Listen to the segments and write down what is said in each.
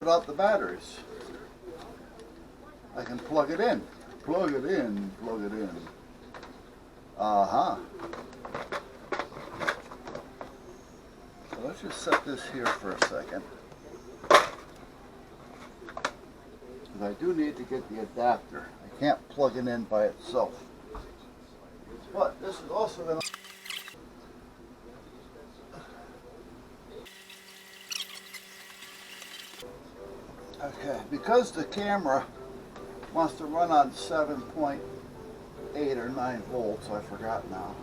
without the batteries. I can plug it in. Plug it in, plug it in. Uh-huh. So let's just set this here for a second. Because I do need to get the adapter. I can't plug it in by itself. But this is also going to... Okay, because the camera wants to run on 7.8 or 9 volts, I forgot now.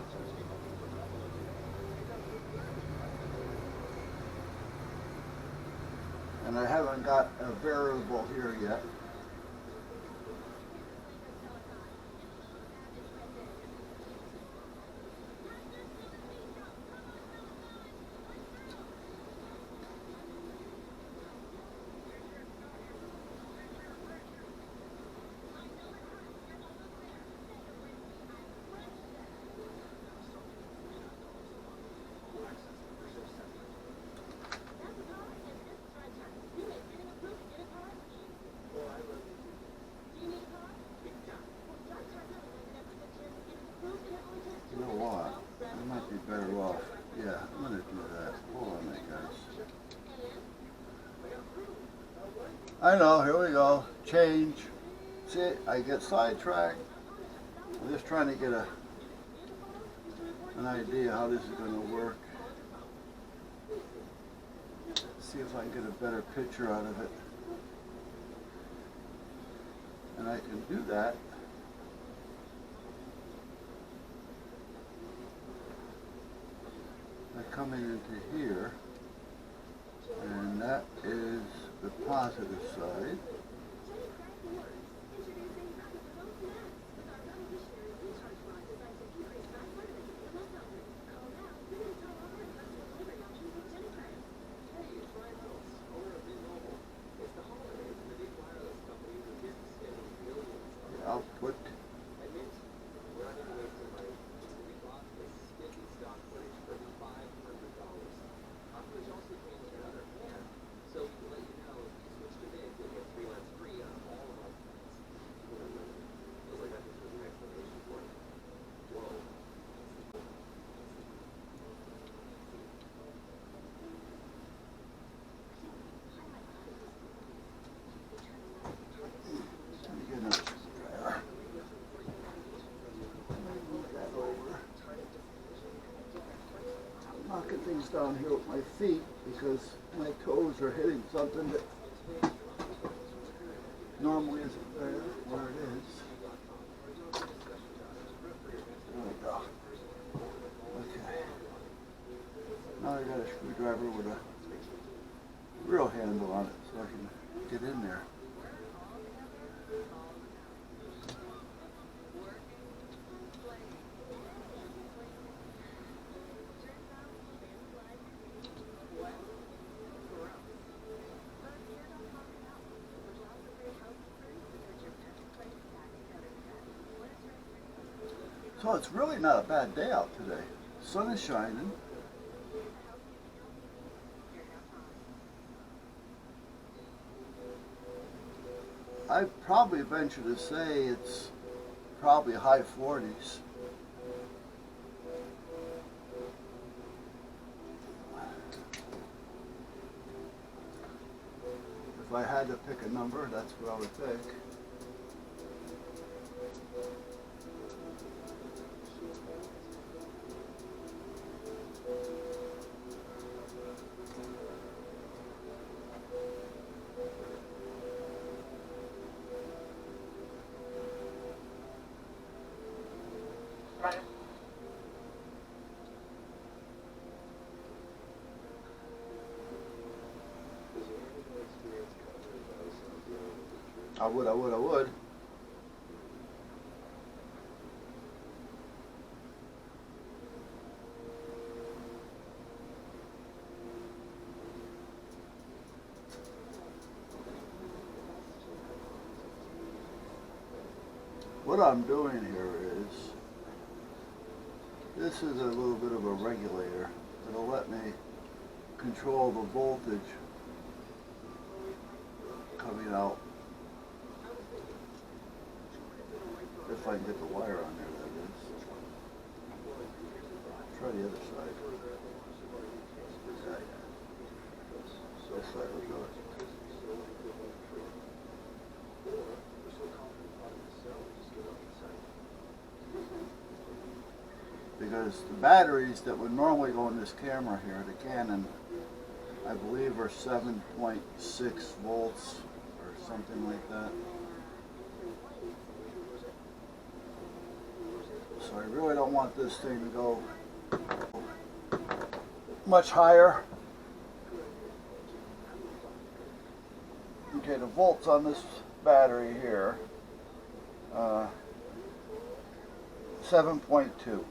And I haven't got a variable here yet. Better off. Yeah, I'm going to do that. Hold on a minute, guys. I know, here we go. Change. See, I get sidetracked. I'm just trying to get an idea how this is going to work. See if I can get a better picture out of it. And I can do that. Coming into here, and that is the positive side. The output. Things down here with my feet because my toes are hitting something that normally isn't there where it is. There we go. Okay. Now I got a screwdriver with a real handle on it so I can get in there. So it's really not a bad day out today. The sun is shining. I'd probably venture to say it's probably high 40s. If I had to pick a number, that's what I would pick. I would. What I'm doing here is, this is a little bit of a regulator. It'll let me control the voltage fade out. If I can get the wire on there, that is. Try the other side. Okay. This side will do it. Because the batteries that would normally go in this camera here, the Canon, I believe are 7.6 volts or something like that. So I really don't want this thing to go much higher. Okay, the volts on this battery here, 7.2.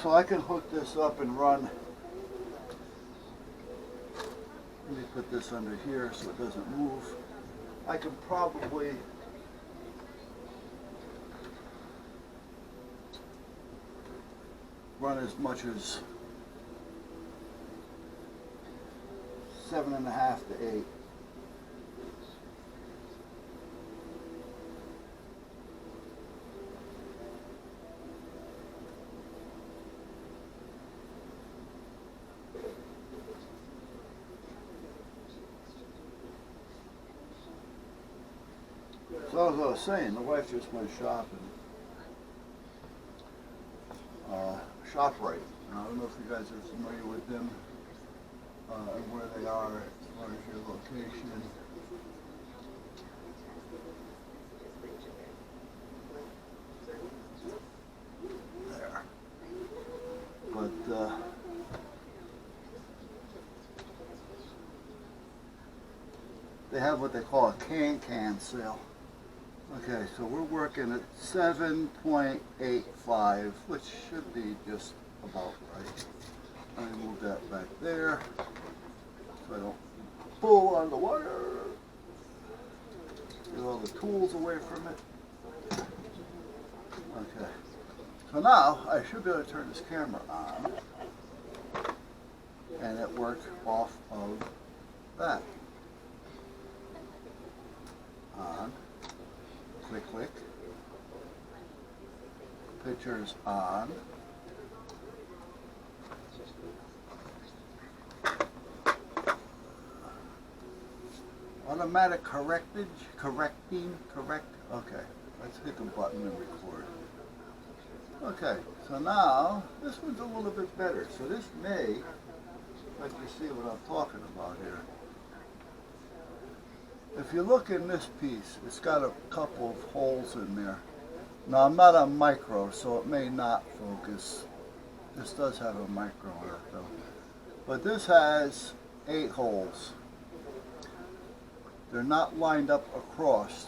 So I can hook this up and run. Let me put this under here so it doesn't move. I can probably run as much as 7.5 to 8. So as I was saying, the wife just went shopping. ShopRite. I don't know if you guys are familiar with them and where they are as far as your location. There. But they have what they call a can sale. Okay, so we're working at 7.85, which should be just about right. Let me move that back there so I don't pull on the wire. Get all the tools away from it. Okay, so now I should be able to turn this camera on and it works off of that. On. Click, click. Pictures on. Automatic correct. Okay, let's hit the button and record. Okay, so now this one's a little bit better. So this may let you see what I'm talking about here. If you look in this piece, it's got a couple of holes in there. Now I'm not on micro, so it may not focus. This does have a micro in it though. But this has 8 holes. They're not lined up across.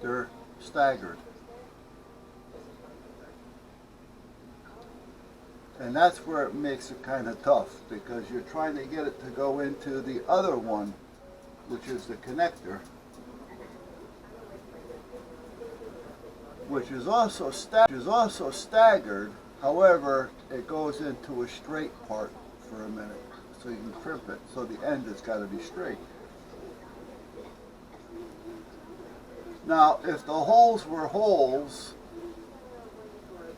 They're staggered. And that's where it makes it kind of tough, because you're trying to get it to go into the other one, which is the connector, which is also staggered. However, it goes into a straight part for a minute, so you can crimp it. So the end has got to be straight. Now, if the holes were holes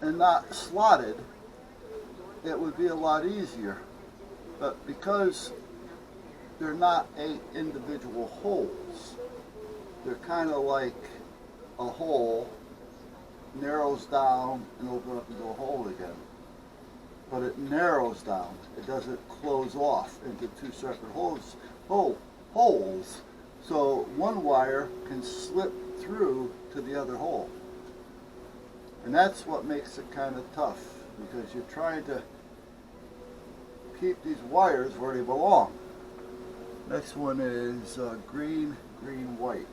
and not slotted, it would be a lot easier. But because they're not 8 individual holes, they're kind of like a hole narrows down and opens up into a hole again. But it narrows down. It doesn't close off into 2 separate holes. So one wire can slip through to the other hole. And that's what makes it kind of tough, because you're trying to keep these wires where they belong. Next one is green, white.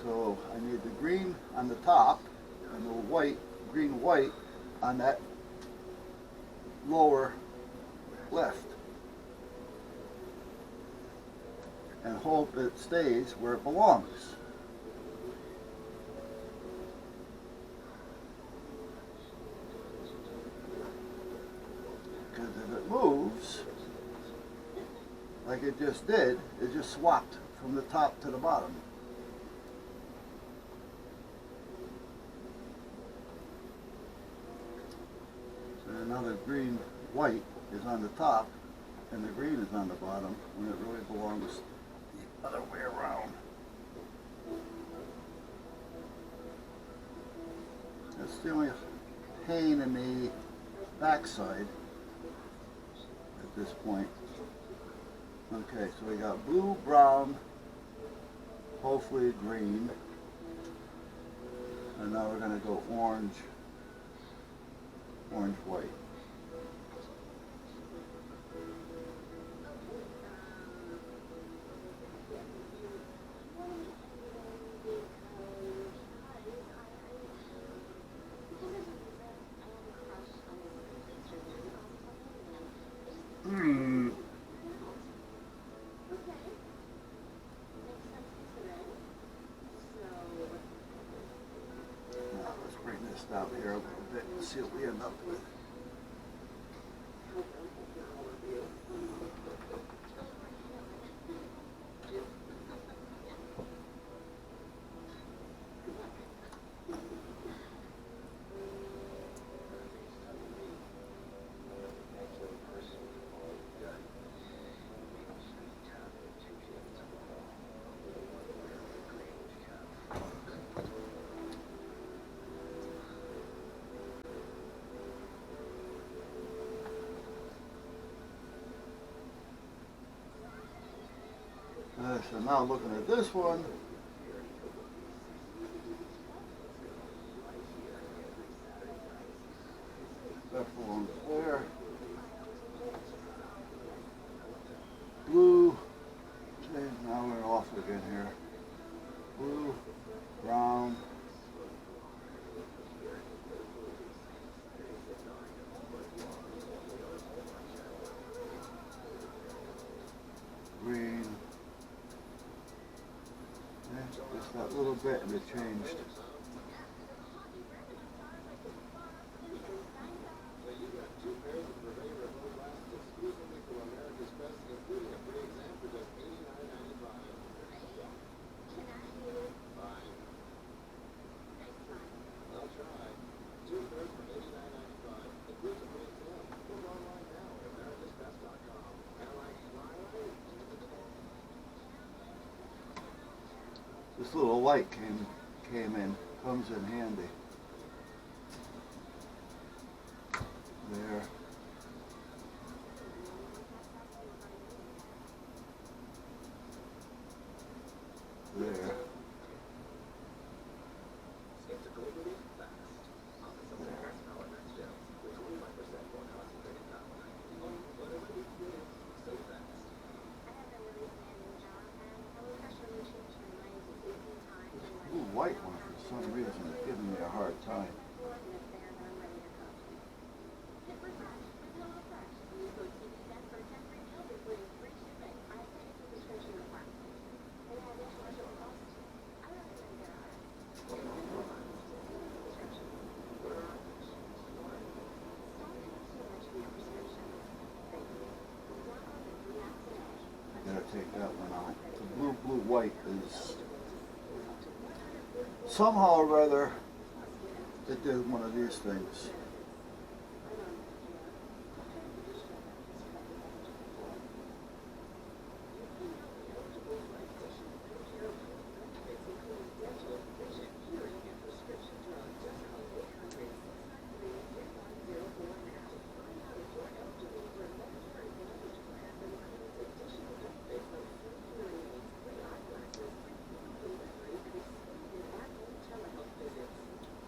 So I need the green on the top and the white, green, white on that lower left. And hope it stays where it belongs. Because if it moves, like it just did, it just swapped from the top to the bottom. And now the green white is on the top and the green is on the bottom when it really belongs the other way around. That's the only pain in the backside at this point. Okay, so we got blue, brown, hopefully green, and now we're going to go orange, orange, white. Stop here a little bit and see what we end up with. So now looking at this one, that belongs there. Blue, okay, now we're off again here. Blue, brown, green. Just that little bit and it changed. This little light comes in handy. There. There. White one for some reason is giving me a hard time. I gotta take that one out. The blue white is somehow or other, it did one of these things.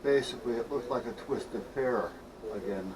Basically, it looked like a twisted pear again.